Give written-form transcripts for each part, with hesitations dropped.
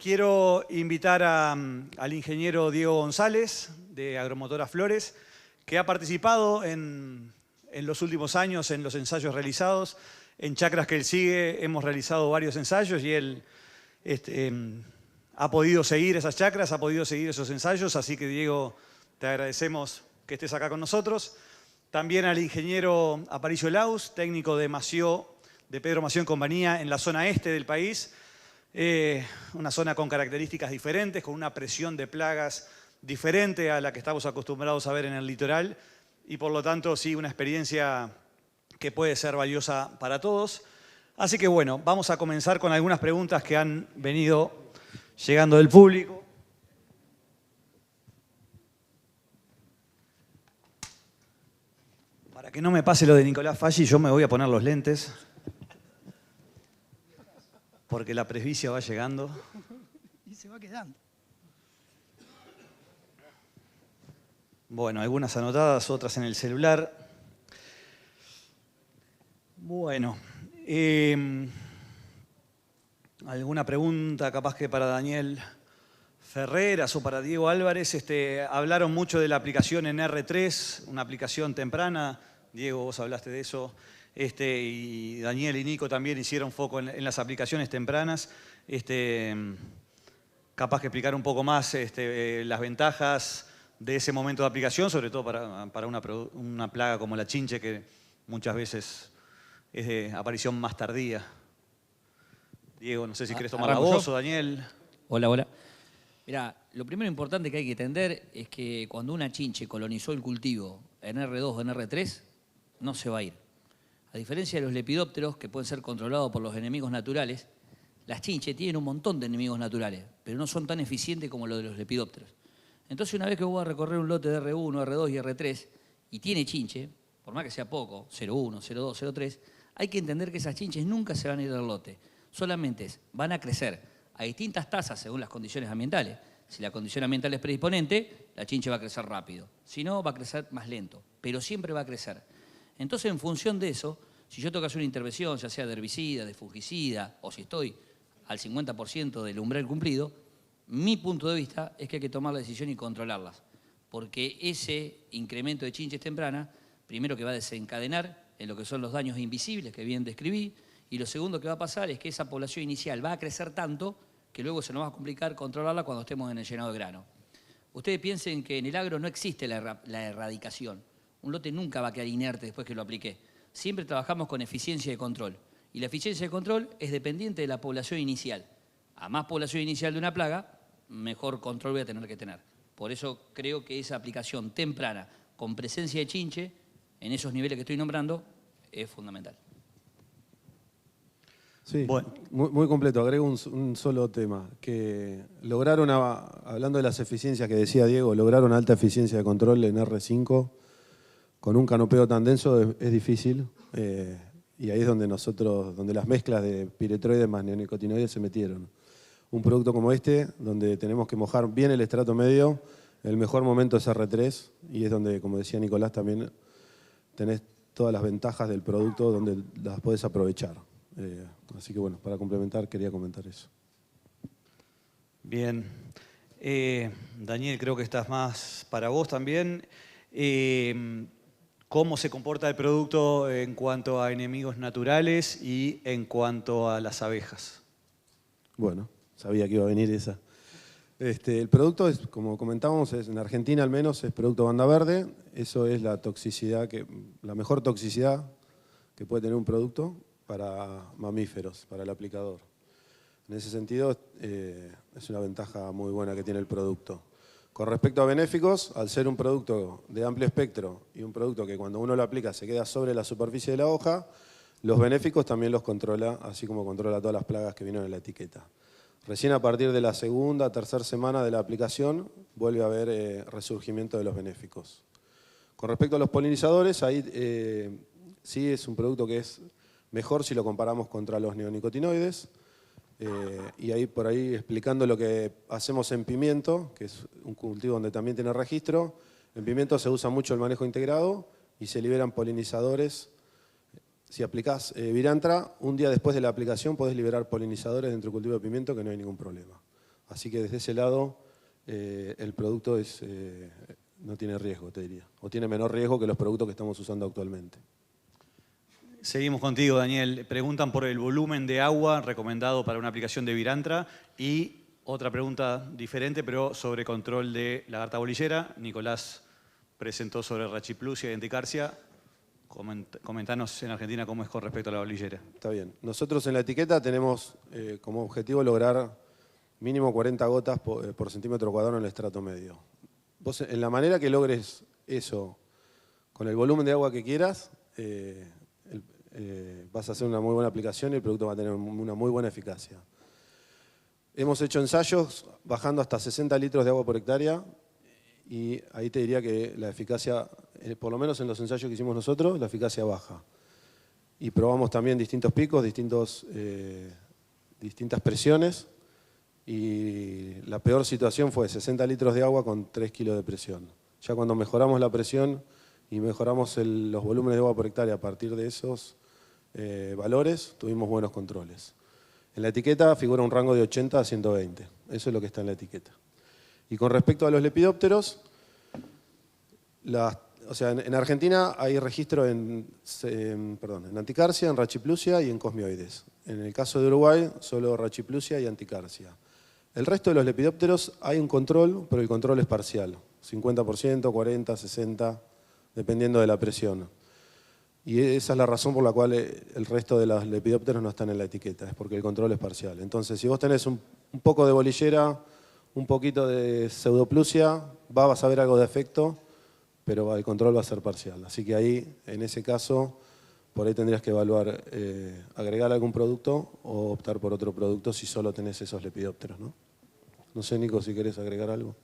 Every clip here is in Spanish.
Quiero invitar al ingeniero Diego González, de Agromotora Flores, que ha participado en los últimos años en los ensayos realizados. En chacras que él sigue hemos realizado varios ensayos y él ha podido seguir esas chacras, ha podido seguir esos ensayos, así que Diego, te agradecemos que estés acá con nosotros. También al ingeniero Aparicio Laus, técnico de Pedro Mació en Compañía en la zona este del país. Una zona con características diferentes, con una presión de plagas diferente a la que estamos acostumbrados a ver en el litoral y por lo tanto sí una experiencia que puede ser valiosa para todos. Así que bueno, vamos a comenzar con algunas preguntas que han venido llegando del público. Para que no me pase lo de Nicolás Falli, yo me voy a poner los lentes, porque la presbicia va llegando. Y se va quedando. Bueno, algunas anotadas, otras en el celular. Bueno, alguna pregunta capaz que para Daniel Ferreras o para Diego Álvarez. Hablaron mucho de la aplicación en R3, una aplicación temprana. Diego, vos hablaste de eso. Y Daniel y Nico también hicieron foco en las aplicaciones tempranas. Capaz que explicar un poco más las ventajas de ese momento de aplicación, sobre todo para una plaga como la chinche, que muchas veces es de aparición más tardía. Diego, no sé si querés tomar la voz o Daniel. Hola, hola. Mirá, lo primero importante que hay que entender es que cuando una chinche colonizó el cultivo en R2 o en R3, no se va a ir. A diferencia de los lepidópteros, que pueden ser controlados por los enemigos naturales, las chinches tienen un montón de enemigos naturales, pero no son tan eficientes como los de los lepidópteros. Entonces, una vez que vos vas a recorrer un lote de R1, R2 y R3 y tiene chinche, por más que sea poco, 0,1, 0,2, 0,3, hay que entender que esas chinches nunca se van a ir del lote. Solamente van a crecer a distintas tasas según las condiciones ambientales. Si la condición ambiental es predisponente, la chinche va a crecer rápido. Si no, va a crecer más lento, pero siempre va a crecer. Entonces, en función de eso, si yo tengo que hacer una intervención, ya sea de herbicida, de fungicida, o si estoy al 50% del umbral cumplido, mi punto de vista es que hay que tomar la decisión y controlarlas. Porque ese incremento de chinches tempranas, primero que va a desencadenar en lo que son los daños invisibles que bien describí, y lo segundo que va a pasar es que esa población inicial va a crecer tanto que luego se nos va a complicar controlarla cuando estemos en el llenado de grano. Ustedes piensen que en el agro no existe la erradicación. Un lote nunca va a quedar inerte después que lo apliqué. Siempre trabajamos con eficiencia de control. Y la eficiencia de control es dependiente de la población inicial. A más población inicial de una plaga, mejor control voy a tener que tener. Por eso creo que esa aplicación temprana con presencia de chinche en esos niveles que estoy nombrando es fundamental. Sí, bueno. muy completo. Agrego un solo tema. Que lograron, hablando de las eficiencias que decía Diego, lograr una alta eficiencia de control en R5 con un canopeo tan denso es difícil. Y ahí es donde donde las mezclas de piretroides más neonicotinoides se metieron. Un producto como este, donde tenemos que mojar bien el estrato medio, el mejor momento es R3 y es donde, como decía Nicolás, también tenés todas las ventajas del producto donde las podés aprovechar. Así que bueno, para complementar quería comentar eso. Bien. Daniel, creo que estás más para vos también. ¿Cómo se comporta el producto en cuanto a enemigos naturales y en cuanto a las abejas? Bueno, sabía que iba a venir esa. El producto, como comentábamos, en Argentina al menos es producto banda verde. Eso es la mejor toxicidad que puede tener un producto para mamíferos, para el aplicador. En ese sentido, es una ventaja muy buena que tiene el producto. Con respecto a benéficos, al ser un producto de amplio espectro y un producto que cuando uno lo aplica se queda sobre la superficie de la hoja, los benéficos también los controla, así como controla todas las plagas que vienen en la etiqueta. Recién a partir de la segunda, tercera semana de la aplicación vuelve a haber resurgimiento de los benéficos. Con respecto a los polinizadores, ahí sí es un producto que es mejor si lo comparamos contra los neonicotinoides. Y ahí por ahí explicando lo que hacemos en pimiento, que es un cultivo donde también tiene registro. En pimiento se usa mucho el manejo integrado y se liberan polinizadores. Si aplicás Virantra, un día después de la aplicación podés liberar polinizadores dentro del cultivo de pimiento que no hay ningún problema. Así que desde ese lado el producto no tiene riesgo, te diría. O tiene menor riesgo que los productos que estamos usando actualmente. Seguimos contigo, Daniel. Preguntan por el volumen de agua recomendado para una aplicación de Virantra y otra pregunta diferente, pero sobre control de lagarta bolillera. Nicolás presentó sobre rachiplusia y anticarsia. Comentanos en Argentina cómo es con respecto a la bolillera. Está bien. Nosotros en la etiqueta tenemos como objetivo lograr mínimo 40 gotas por centímetro cuadrado en el estrato medio. Vos, en la manera que logres eso, con el volumen de agua que quieras, vas a hacer una muy buena aplicación y el producto va a tener una muy buena eficacia. Hemos hecho ensayos bajando hasta 60 litros de agua por hectárea y ahí te diría que la eficacia, por lo menos en los ensayos que hicimos nosotros, la eficacia baja. Y probamos también distintos picos, distintas presiones y la peor situación fue 60 litros de agua con 3 kilos de presión. Ya cuando mejoramos la presión y mejoramos los volúmenes de agua por hectárea a partir de esos valores, tuvimos buenos controles. En la etiqueta figura un rango de 80 a 120. Eso es lo que está en la etiqueta. Y con respecto a los lepidópteros, en Argentina hay registro en anticarsia, en rachiplusia y en cosmioides. En el caso de Uruguay, solo rachiplusia y anticarsia. El resto de los lepidópteros hay un control, pero el control es parcial. 50%, 40%, 60%, dependiendo de la presión. Y esa es la razón por la cual el resto de los lepidópteros no están en la etiqueta, es porque el control es parcial. Entonces, si vos tenés un poco de bolillera, un poquito de pseudoplusia, vas a ver algo de efecto, pero el control va a ser parcial. Así que ahí, en ese caso, por ahí tendrías que evaluar agregar algún producto o optar por otro producto si solo tenés esos lepidópteros, ¿no? No sé, Nico, si querés agregar algo.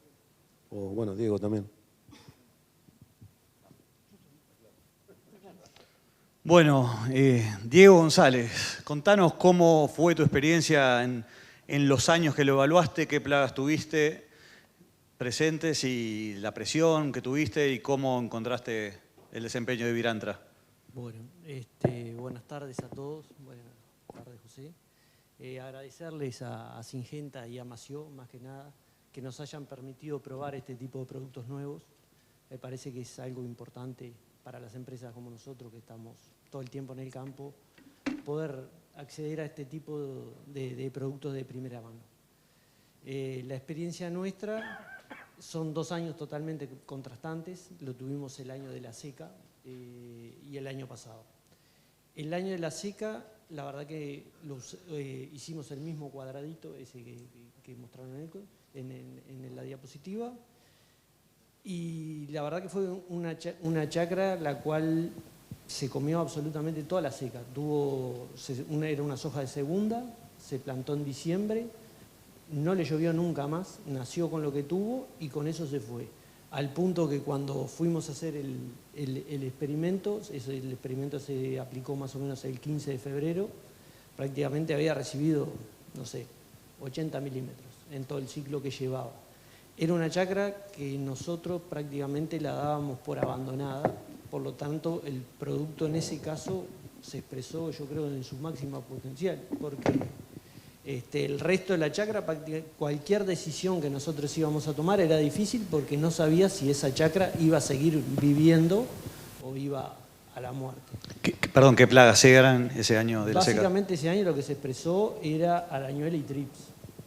O bueno, Diego también. Bueno, Diego González, contanos cómo fue tu experiencia en los años que lo evaluaste, qué plagas tuviste presentes y la presión que tuviste y cómo encontraste el desempeño de Virantra. Bueno, buenas tardes a todos. Buenas tardes, José. Agradecerles a Syngenta y a Mació, más que nada, que nos hayan permitido probar este tipo de productos nuevos. Me parece que es algo importante para las empresas como nosotros, que estamos todo el tiempo en el campo, poder acceder a este tipo de productos de primera mano. La experiencia nuestra son 2 años totalmente contrastantes. Lo tuvimos el año de la seca y el año pasado. El año de la seca, la verdad que hicimos el mismo cuadradito, ese que mostraron en la diapositiva, y la verdad que fue una chacra la cual se comió absolutamente toda la seca. Era una soja de segunda, se plantó en diciembre, no le llovió nunca más, nació con lo que tuvo y con eso se fue. Al punto que cuando fuimos a hacer el experimento, el experimento se aplicó más o menos el 15 de febrero, prácticamente había recibido, no sé, 80 milímetros en todo el ciclo que llevaba. Era una chacra que nosotros prácticamente la dábamos por abandonada, por lo tanto el producto en ese caso se expresó, yo creo, en su máxima potencial, porque el resto de la chacra, cualquier decisión que nosotros íbamos a tomar era difícil porque no sabía si esa chacra iba a seguir viviendo o iba a la muerte. Perdón, ¿qué plagas eran ese año de la seca? Básicamente ese año lo que se expresó era arañuela y trips.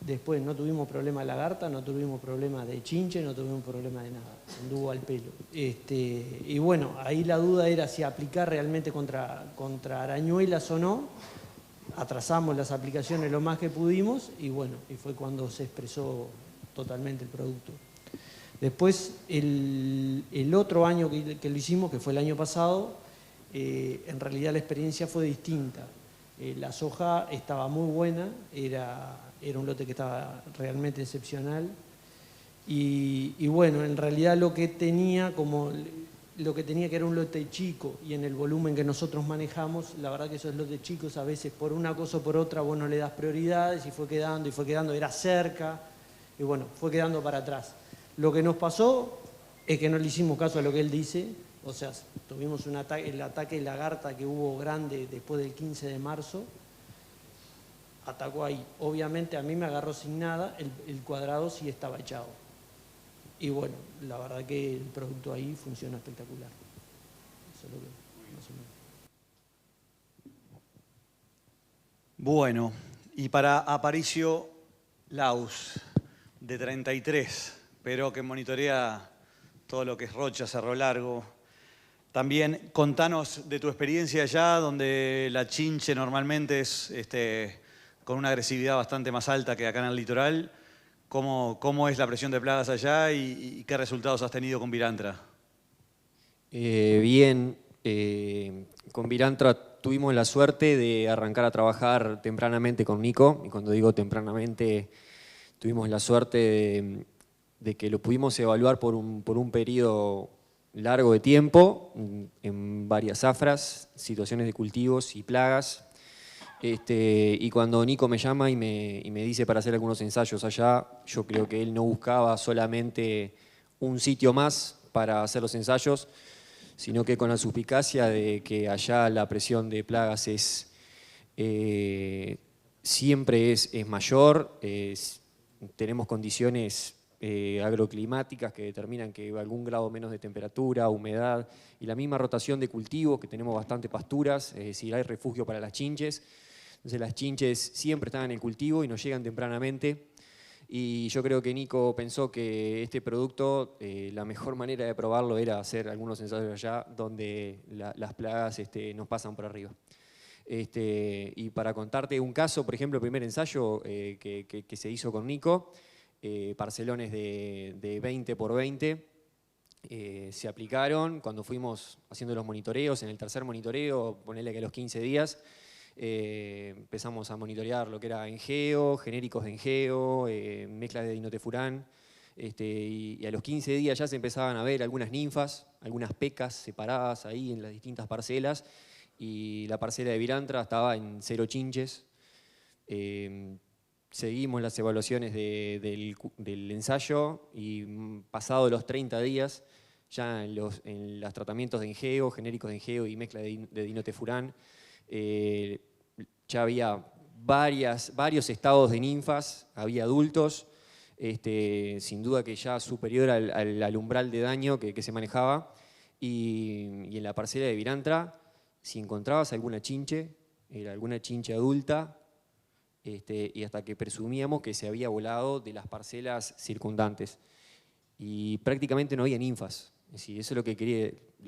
Después no tuvimos problema de lagarta, no tuvimos problema de chinche, no tuvimos problema de nada, anduvo al pelo. Y bueno, ahí la duda era si aplicar realmente contra arañuelas o no. Atrasamos las aplicaciones lo más que pudimos y bueno, y fue cuando se expresó totalmente el producto. Después, el otro año que lo hicimos, que fue el año pasado, en realidad la experiencia fue distinta. La soja estaba muy buena, era un lote que estaba realmente excepcional y bueno, en realidad lo que tenía que era un lote chico y en el volumen que nosotros manejamos, la verdad que esos lotes chicos a veces por una cosa o por otra vos no le das prioridades y fue quedando, era cerca y bueno, fue quedando para atrás. Lo que nos pasó es que no le hicimos caso a lo que él dice, o sea, tuvimos el ataque de lagarta que hubo grande después del 15 de marzo atacó ahí. Obviamente a mí me agarró sin nada, el cuadrado sí estaba echado. Y bueno, la verdad que el producto ahí funciona espectacular. Eso es lo que más o menos. Bueno, y para Aparicio Laus, de 33, pero que monitorea todo lo que es Rocha, Cerro Largo. También contanos de tu experiencia allá, donde la chinche normalmente es con una agresividad bastante más alta que acá en el litoral. ¿Cómo es la presión de plagas allá y qué resultados has tenido con Virantra? Bien, con Virantra tuvimos la suerte de arrancar a trabajar tempranamente con Nico, y cuando digo tempranamente, tuvimos la suerte de que lo pudimos evaluar por un periodo largo de tiempo, en varias zafras, situaciones de cultivos y plagas. Y cuando Nico me llama y me dice para hacer algunos ensayos allá, yo creo que él no buscaba solamente un sitio más para hacer los ensayos, sino que con la suspicacia de que allá la presión de plagas siempre es mayor, tenemos condiciones agroclimáticas que determinan que algún grado menos de temperatura, humedad y la misma rotación de cultivos, que tenemos bastante pasturas, es decir, hay refugio para las chinches. Entonces las chinches siempre están en el cultivo y nos llegan tempranamente. Y yo creo que Nico pensó que este producto, la mejor manera de probarlo era hacer algunos ensayos allá donde las plagas nos pasan por arriba. Y para contarte un caso, por ejemplo, el primer ensayo que se hizo con Nico, parcelones de 20 por 20, se aplicaron cuando fuimos haciendo los monitoreos. En el tercer monitoreo, ponele que a los 15 días, empezamos a monitorear lo que era engeo, genéricos de engeo, mezclas de dinotefurán, y a los 15 días ya se empezaban a ver algunas ninfas, algunas pecas separadas ahí en las distintas parcelas, y la parcela de Virantra estaba en 0 chinches. Seguimos las evaluaciones del ensayo y pasado los 30 días, ya en los tratamientos de engeo, genéricos de engeo y mezcla de dinotefurán, ya había varios estados de ninfas, había adultos, sin duda que ya superior al umbral de daño que se manejaba, y en la parcela de Virantra, si encontrabas alguna chinche, era alguna chinche adulta, y hasta que presumíamos que se había volado de las parcelas circundantes. Y prácticamente no había ninfas. Es decir, eso es lo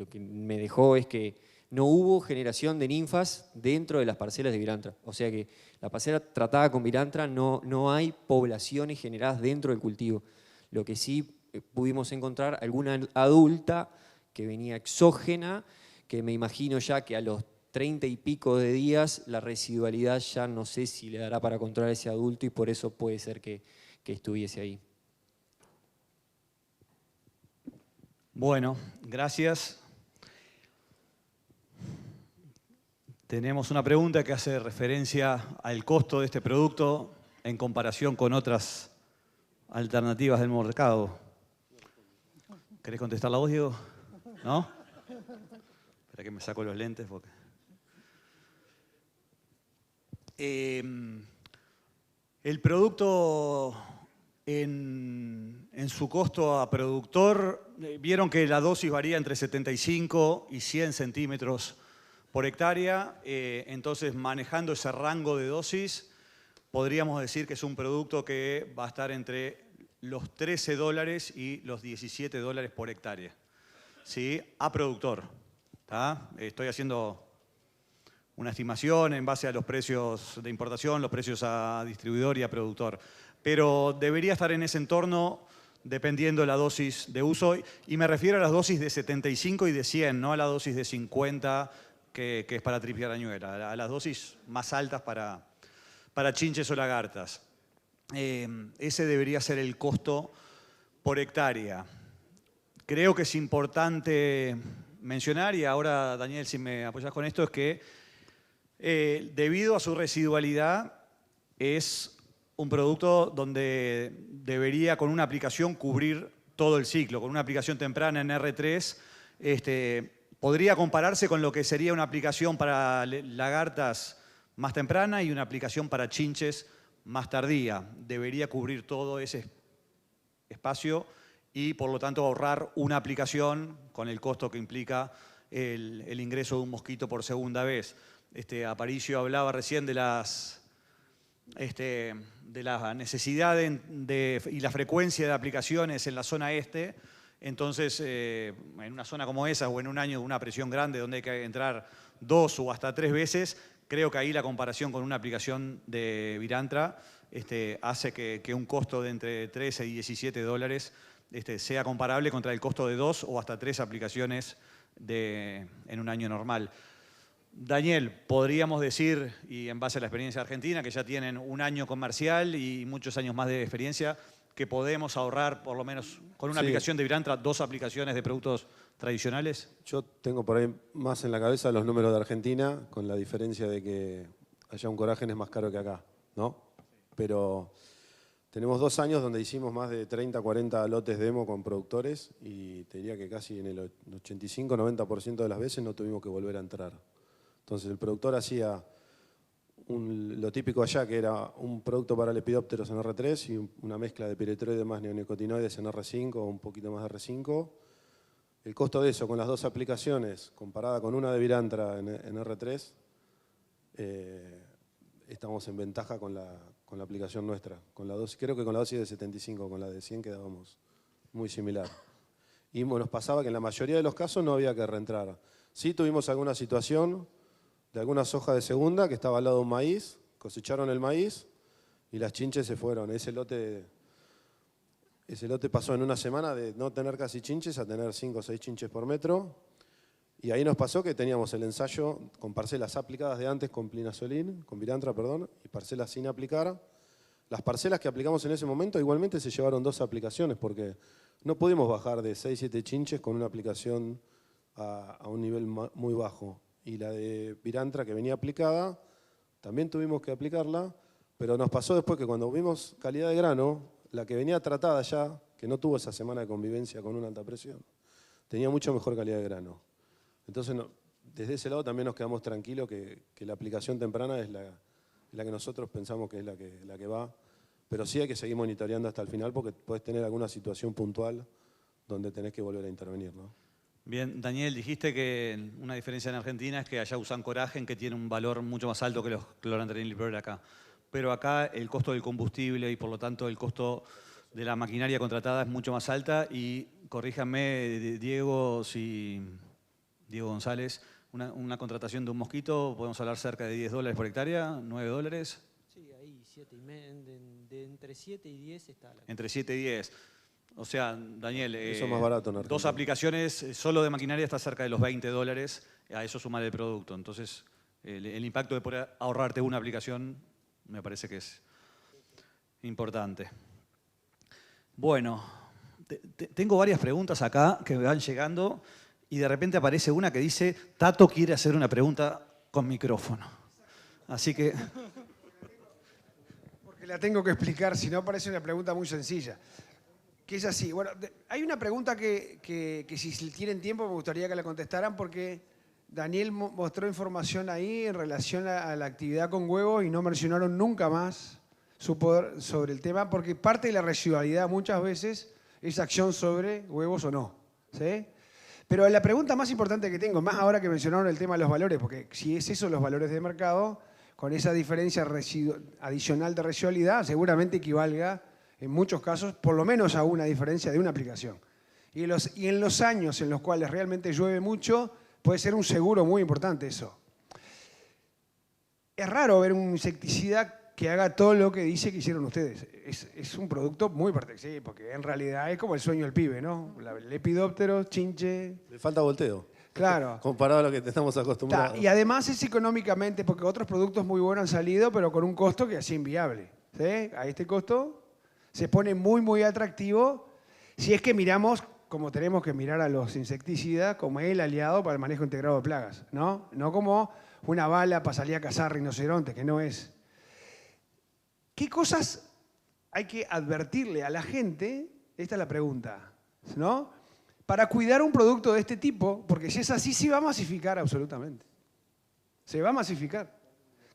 que me dejó es que no hubo generación de ninfas dentro de las parcelas de Virantra. O sea que la parcela tratada con Virantra no hay poblaciones generadas dentro del cultivo. Lo que sí pudimos encontrar alguna adulta que venía exógena, que me imagino ya que a los 30 y pico de días la residualidad ya no sé si le dará para controlar ese adulto, y por eso puede ser que estuviese ahí. Bueno, gracias. Tenemos una pregunta que hace referencia al costo de este producto en comparación con otras alternativas del mercado. ¿Querés contestarla vos, Diego? ¿No? Espera que me saco los lentes porque... el producto en su costo a productor, vieron que la dosis varía entre 75 y 100 centímetros por hectárea, entonces manejando ese rango de dosis, podríamos decir que es un producto que va a estar entre los $13 y los $17 por hectárea, ¿sí? A productor. ¿Tá? Estoy haciendo una estimación en base a los precios de importación, los precios a distribuidor y a productor. Pero debería estar en ese entorno dependiendo de la dosis de uso. Y me refiero a las dosis de 75 y de 100, no a la dosis de 50 que es para tripiarañuela, a las dosis más altas para chinches o lagartas. Ese debería ser el costo por hectárea. Creo que es importante mencionar, y ahora Daniel, si me apoyas con esto, es que debido a su residualidad es un producto donde debería con una aplicación cubrir todo el ciclo. Con una aplicación temprana en R3 podría compararse con lo que sería una aplicación para lagartas más temprana y una aplicación para chinches más tardía. Debería cubrir todo ese espacio y por lo tanto ahorrar una aplicación con el costo que implica el ingreso de un mosquito por segunda vez. Aparicio hablaba recién de la necesidad y la frecuencia de aplicaciones en la zona este. Entonces, en una zona como esa o en un año de una presión grande donde hay que entrar 2 o hasta 3 veces, creo que ahí la comparación con una aplicación de Virantra hace que un costo de entre 13 y 17 dólares sea comparable contra el costo de 2 o hasta 3 aplicaciones en un año normal. Daniel, podríamos decir, y en base a la experiencia argentina, que ya tienen un año comercial y muchos años más de experiencia, que podemos ahorrar, por lo menos con una aplicación de Virantra, 2 aplicaciones de productos tradicionales? Yo tengo por ahí más en la cabeza los números de Argentina, con la diferencia de que allá un Coragen es más caro que acá, ¿no? Pero tenemos 2 años donde hicimos más de 30, 40 lotes demo con productores y te diría que casi en el 85-90% de las veces no tuvimos que volver a entrar. Entonces el productor hacía lo típico allá, que era un producto para lepidópteros en R3 y una mezcla de piretroides más neonicotinoides en R5 o un poquito más de R5. El costo de eso con las 2 aplicaciones, comparada con una de Virantra en R3, estamos en ventaja con la aplicación nuestra. Creo que con la dosis de 75, con la de 100 quedábamos muy similar. Y nos pasaba que en la mayoría de los casos no había que reentrar. Sí tuvimos alguna situación de alguna soja de segunda que estaba al lado de un maíz, cosecharon el maíz y las chinches se fueron. Ese lote pasó en una semana de no tener casi chinches a tener 5 o 6 chinches por metro. Y ahí nos pasó que teníamos el ensayo con parcelas aplicadas de antes con Plinazolin, con Virantra, perdón, y parcelas sin aplicar. Las parcelas que aplicamos en ese momento igualmente se llevaron 2 aplicaciones porque no pudimos bajar de 6 o 7 chinches con una aplicación a un nivel muy bajo. Y la de Virantra que venía aplicada, también tuvimos que aplicarla, pero nos pasó después que cuando vimos calidad de grano, la que venía tratada ya, que no tuvo esa semana de convivencia con una alta presión, tenía mucho mejor calidad de grano. Entonces, desde ese lado también nos quedamos tranquilos que la aplicación temprana es la que nosotros pensamos que es la que va, pero sí hay que seguir monitoreando hasta el final porque puedes tener alguna situación puntual donde tenés que volver a intervenir, ¿no? Bien, Daniel, dijiste que una diferencia en Argentina es que allá usan Coragen, que tiene un valor mucho más alto que los clorantraenil acá. Pero acá el costo del combustible y por lo tanto el costo de la maquinaria contratada es mucho más alta y, corríjame, Diego González, una contratación de un mosquito, podemos hablar cerca de 10 dólares por hectárea, 9 dólares. Sí, ahí 7 y medio, entre 7 y 10 está la... Entre 7 y 10. O sea, Daniel, eso es más barato en Argentina. 2 aplicaciones solo de maquinaria está cerca de los 20 dólares, a eso sumar el producto. Entonces, el impacto de poder ahorrarte una aplicación me parece que es importante. Bueno, tengo varias preguntas acá que me van llegando y de repente aparece una que dice, Tato quiere hacer una pregunta con micrófono. Así que... Porque la tengo que explicar, si no parece una pregunta muy sencilla. Que es así. Bueno, hay una pregunta que si tienen tiempo me gustaría que la contestaran porque Daniel mostró información ahí en relación a la actividad con huevos y no mencionaron nunca más sobre el tema porque parte de la residualidad muchas veces es acción sobre huevos o no. ¿Sí? Pero la pregunta más importante que tengo, más ahora que mencionaron el tema de los valores, porque si es eso los valores de mercado, con esa diferencia adicional de residualidad seguramente equivalga en muchos casos, por lo menos a una diferencia de una aplicación. Y en los años en los cuales realmente llueve mucho, puede ser un seguro muy importante eso. Es raro ver un insecticida que haga todo lo que dice que hicieron ustedes. Es un producto muy particular, sí, porque en realidad es como el sueño del pibe, ¿no? Lepidóptero, chinche... Le falta volteo. Claro. Comparado a lo que te estamos acostumbrados. Y además es económicamente, porque otros productos muy buenos han salido, pero con un costo que es inviable. ¿Sí? A este costo... se pone muy, muy atractivo si es que miramos, como tenemos que mirar a los insecticidas, como el aliado para el manejo integrado de plagas, ¿no? No como una bala para salir a cazar rinocerontes, que no es. ¿Qué cosas hay que advertirle a la gente? Esta es la pregunta, ¿no? Para cuidar un producto de este tipo, porque si es así, se va a masificar absolutamente. Se va a masificar.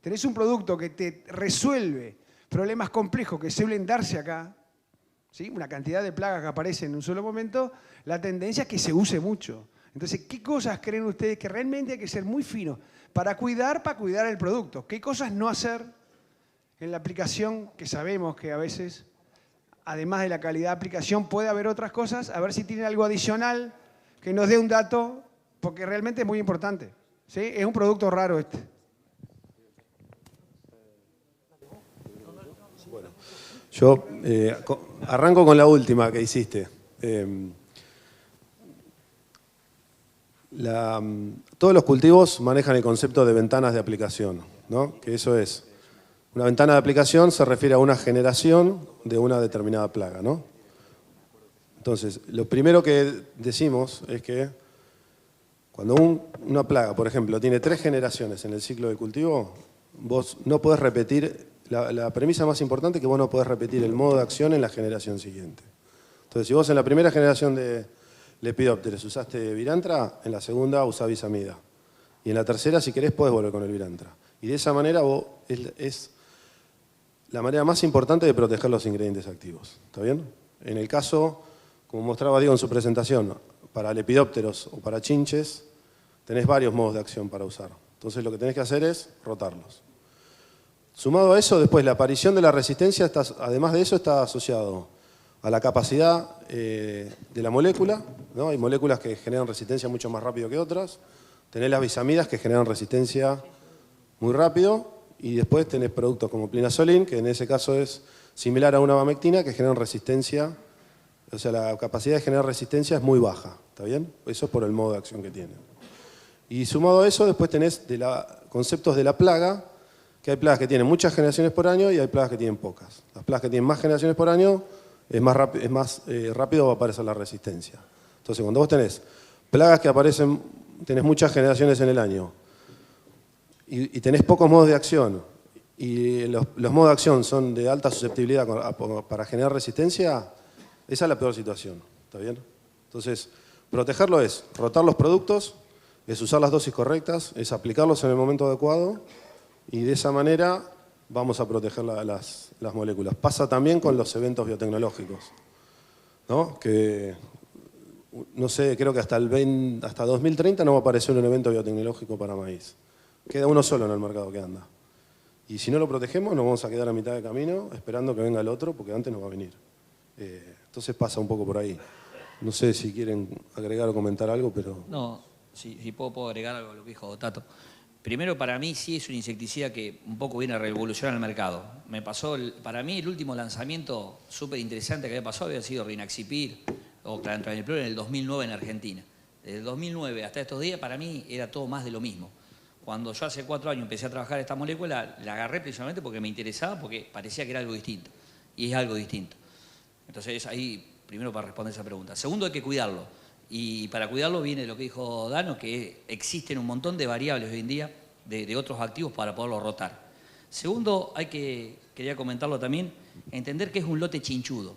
tenés un producto que te resuelve problemas complejos que suelen darse acá, ¿sí? Una cantidad de plagas que aparecen en un solo momento, la tendencia es que se use mucho. Entonces, ¿qué cosas creen ustedes que realmente hay que ser muy finos para cuidar el producto? ¿Qué cosas no hacer en la aplicación, que sabemos que a veces, además de la calidad de aplicación, puede haber otras cosas? A ver si tienen algo adicional que nos dé un dato, porque realmente es muy importante, ¿sí? Es un producto raro este. Bueno, yo arranco con la última que hiciste. Todos los cultivos manejan el concepto de ventanas de aplicación, ¿no? Que eso es, una ventana de aplicación se refiere a una generación de una determinada plaga, ¿no? Entonces, lo primero que decimos es que cuando una plaga, por ejemplo, tiene 3 generaciones en el ciclo de cultivo, vos no podés repetir, la premisa más importante es que vos no podés repetir el modo de acción en la generación siguiente. Entonces, si vos en la primera generación de Lepidopteros usaste Virantra, en la segunda usás Visamida. Y en la tercera, si querés, podés volver con el Virantra. Y de esa manera es la manera más importante de proteger los ingredientes activos. ¿Está bien? En el caso, como mostraba Diego en su presentación, para lepidópteros o para chinches, tenés varios modos de acción para usar. Entonces lo que tenés que hacer es rotarlos. Sumado a eso, después la aparición de la resistencia, además de eso, está asociado a la capacidad de la molécula, ¿no? Hay moléculas que generan resistencia mucho más rápido que otras. Tenés las bisamidas que generan resistencia muy rápido. Y después tenés productos como Plinazolin, que en ese caso es similar a una abamectina, que generan resistencia. O sea, la capacidad de generar resistencia es muy baja. ¿Está bien? Eso es por el modo de acción que tiene. Y sumado a eso, después tenés conceptos de la plaga, que hay plagas que tienen muchas generaciones por año y hay plagas que tienen pocas. Las plagas que tienen más generaciones por año, es más rápido va a aparecer la resistencia. Entonces, cuando vos tenés plagas que aparecen, tenés muchas generaciones en el año y tenés pocos modos de acción y los modos de acción son de alta susceptibilidad para generar resistencia, esa es la peor situación. ¿Está bien? Entonces, protegerlo es rotar los productos, es usar las dosis correctas, es aplicarlos en el momento adecuado y de esa manera vamos a proteger las moléculas. Pasa también con los eventos biotecnológicos, ¿no? Que, no sé, creo que hasta 2030 no va a aparecer un evento biotecnológico para maíz. Queda uno solo en el mercado que anda. Y si no lo protegemos, nos vamos a quedar a mitad de camino esperando que venga el otro, porque antes no va a venir. Entonces pasa un poco por ahí. No sé si quieren agregar o comentar algo, pero... No, si puedo agregar algo a lo que dijo Tato. Primero, para mí sí es un insecticida que un poco viene a revolucionar el mercado. Me pasó, para mí el último lanzamiento súper interesante que había pasado había sido Rinaxipir o Clantraniprol en el 2009 en Argentina. Desde el 2009 hasta estos días para mí era todo más de lo mismo. Cuando yo hace 4 años empecé a trabajar esta molécula, la agarré principalmente porque me interesaba, porque parecía que era algo distinto. Y es algo distinto. Entonces ahí, primero para responder esa pregunta. Segundo, hay que cuidarlo. Y para cuidarlo viene lo que dijo Dano, que existen un montón de variables hoy en día de otros activos para poderlo rotar. Segundo, quería comentarlo también, entender que es un lote chinchudo.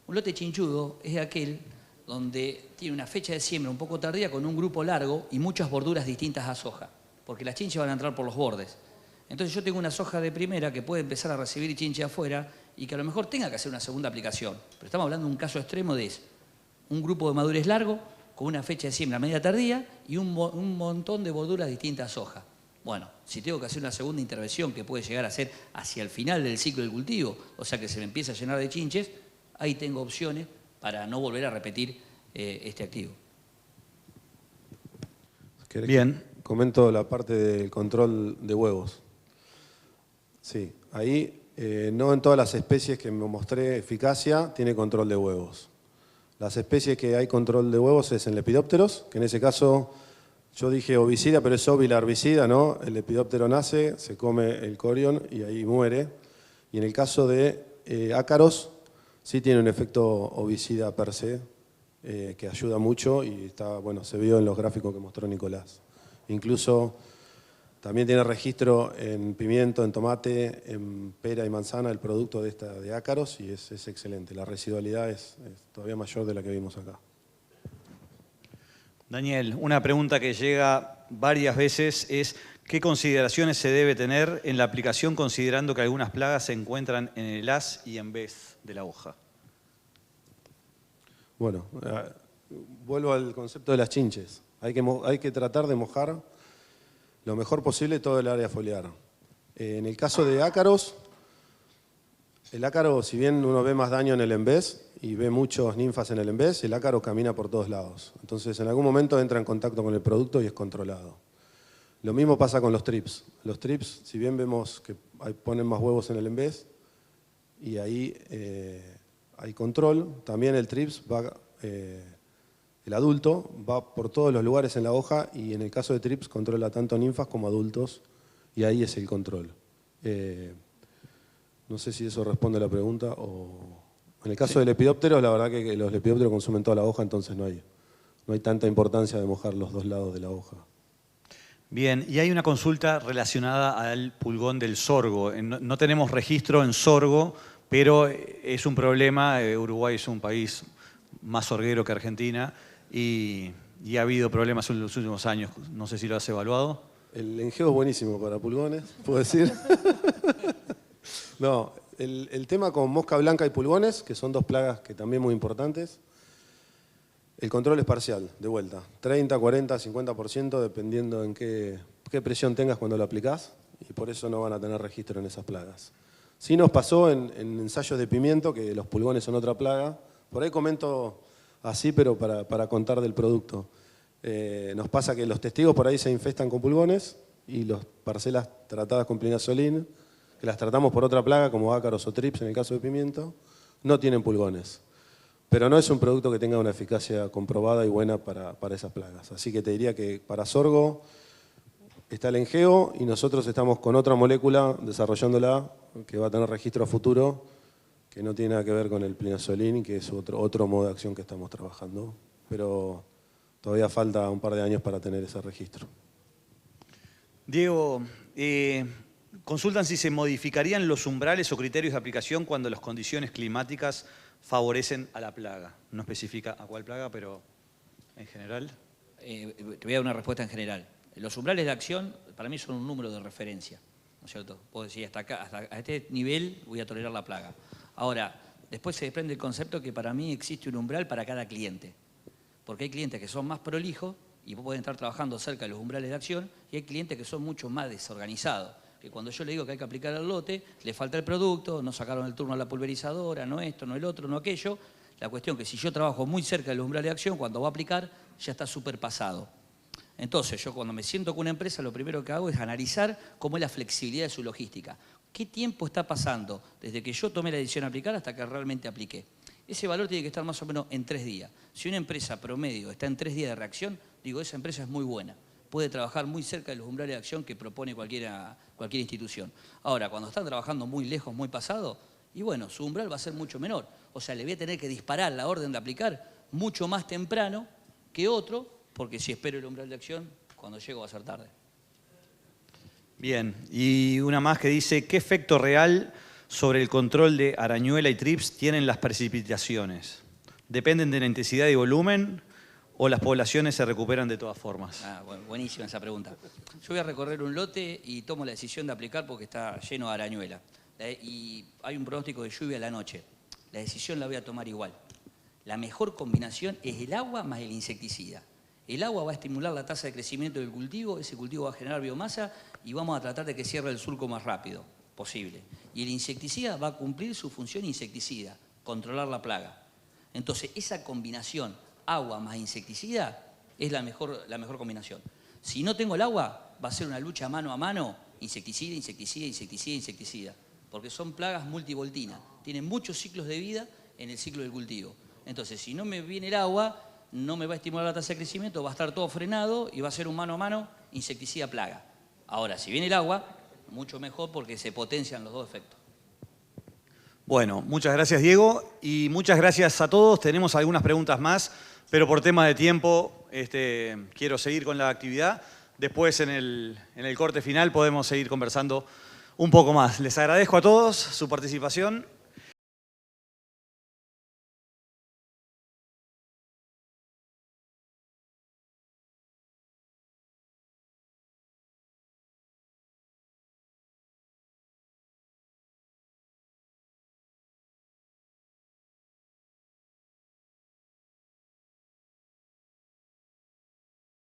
Un lote chinchudo es aquel donde tiene una fecha de siembra un poco tardía con un grupo largo y muchas borduras distintas a soja, porque las chinches van a entrar por los bordes. Entonces yo tengo una soja de primera que puede empezar a recibir chinche afuera y que a lo mejor tenga que hacer una segunda aplicación. Pero estamos hablando de un caso extremo de eso. Un grupo de madurez largo, con una fecha de siembra media tardía y un montón de borduras distintas a soja. Bueno, si tengo que hacer una segunda intervención que puede llegar a ser hacia el final del ciclo del cultivo, o sea que se me empieza a llenar de chinches, ahí tengo opciones para no volver a repetir este activo. Bien. Comento la parte del control de huevos. Sí, ahí no en todas las especies que me mostré eficacia tiene control de huevos. Las especies que hay control de huevos es en lepidópteros, que en ese caso yo dije ovicida, pero es óvila herbicida, ¿no? El lepidóptero nace, se come el corión y ahí muere. Y en el caso de ácaros, sí tiene un efecto ovicida per se, que ayuda mucho y está, bueno, se vio en los gráficos que mostró Nicolás. Incluso también tiene registro en pimiento, en tomate, en pera y manzana el producto de ácaros y es excelente. La residualidad es todavía mayor de la que vimos acá. Daniel, una pregunta que llega varias veces es ¿Qué consideraciones se debe tener en la aplicación considerando que algunas plagas se encuentran en el haz y en vez de la hoja? Bueno, vuelvo al concepto de las chinches. Hay que tratar de mojar lo mejor posible todo el área foliar. En el caso de ácaros, el ácaro, si bien uno ve más daño en el envés y ve muchos ninfas en el envés, el ácaro camina por todos lados. Entonces, en algún momento entra en contacto con el producto y es controlado. Lo mismo pasa con los trips. Los trips, si bien vemos que ponen más huevos en el envés y ahí hay control, también el trips el adulto va por todos los lugares en la hoja y en el caso de trips controla tanto ninfas como adultos y ahí es el control. No sé si eso responde a la pregunta o... En el caso de lepidópteros, la verdad que los lepidópteros consumen toda la hoja, entonces no hay tanta importancia de mojar los dos lados de la hoja. Bien, y hay una consulta relacionada al pulgón del sorgo. No tenemos registro en sorgo, pero es un problema. Uruguay es un país más sorguero que Argentina y ha habido problemas en los últimos años. No sé si lo has evaluado. El engeo es buenísimo para pulgones, puedo decir. No, el tema con mosca blanca y pulgones, que son dos plagas que también muy importantes, el control es parcial, de vuelta. 30, 40, 50%, dependiendo en qué presión tengas cuando lo aplicás, y por eso no van a tener registro en esas plagas. Sí nos pasó en ensayos de pimiento, que los pulgones son otra plaga. Por ahí comento así, pero para contar del producto. Nos pasa que los testigos por ahí se infestan con pulgones, y las parcelas tratadas con plinazolín, que las tratamos por otra plaga, como ácaros o trips en el caso de pimiento, no tienen pulgones. Pero no es un producto que tenga una eficacia comprobada y buena para esas plagas. Así que te diría que para sorgo está el engeo y nosotros estamos con otra molécula desarrollándola que va a tener registro a futuro, que no tiene nada que ver con el plinazolín, que es otro modo de acción que estamos trabajando. Pero todavía falta un par de años para tener ese registro. Diego, consultan si se modificarían los umbrales o criterios de aplicación cuando las condiciones climáticas favorecen a la plaga. No especifica a cuál plaga, pero en general. Te voy a dar una respuesta en general. Los umbrales de acción para mí son un número de referencia, ¿no es cierto? Puedo decir, hasta acá, hasta a este nivel voy a tolerar la plaga. Ahora, después se desprende el concepto que para mí existe un umbral para cada cliente. Porque hay clientes que son más prolijos y pueden estar trabajando cerca de los umbrales de acción, y hay clientes que son mucho más desorganizados. Que cuando yo le digo que hay que aplicar el lote, le falta el producto, no sacaron el turno a la pulverizadora, no esto, no el otro, no aquello. La cuestión que si yo trabajo muy cerca del umbral de acción, cuando va a aplicar, ya está súper pasado. Entonces, yo cuando me siento con una empresa, lo primero que hago es analizar cómo es la flexibilidad de su logística. ¿Qué tiempo está pasando desde que yo tomé la decisión de aplicar hasta que realmente apliqué? Ese valor tiene que estar más o menos en 3 días. Si una empresa promedio está en 3 días de reacción, digo, esa empresa es muy buena. Puede trabajar muy cerca de los umbrales de acción que propone cualquier institución. Ahora, cuando están trabajando muy lejos, muy pasado, y bueno, su umbral va a ser mucho menor. O sea, le voy a tener que disparar la orden de aplicar mucho más temprano que otro, porque si espero el umbral de acción, cuando llego va a ser tarde. Bien, y una más que dice, ¿qué efecto real sobre el control de arañuela y trips tienen las precipitaciones? ¿Dependen de la intensidad y volumen o las poblaciones se recuperan de todas formas? Bueno, buenísima esa pregunta. Yo voy a recorrer un lote y tomo la decisión de aplicar porque está lleno de arañuela. Y hay un pronóstico de lluvia a la noche. La decisión la voy a tomar igual. La mejor combinación es el agua más el insecticida. El agua va a estimular la tasa de crecimiento del cultivo, ese cultivo va a generar biomasa y vamos a tratar de que cierre el surco más rápido posible. Y el insecticida va a cumplir su función insecticida, controlar la plaga. Entonces, esa combinación agua más insecticida es la mejor combinación. Si no tengo el agua, va a ser una lucha mano a mano, insecticida, insecticida, insecticida, insecticida. Porque son plagas multivoltinas, tienen muchos ciclos de vida en el ciclo del cultivo. Entonces, si no me viene el agua, no me va a estimular la tasa de crecimiento, va a estar todo frenado y va a ser un mano a mano insecticida plaga. Ahora, si viene el agua, mucho mejor porque se potencian los dos efectos. Bueno, muchas gracias Diego y muchas gracias a todos. Tenemos algunas preguntas más, pero por tema de tiempo quiero seguir con la actividad. Después en el corte final podemos seguir conversando un poco más. Les agradezco a todos su participación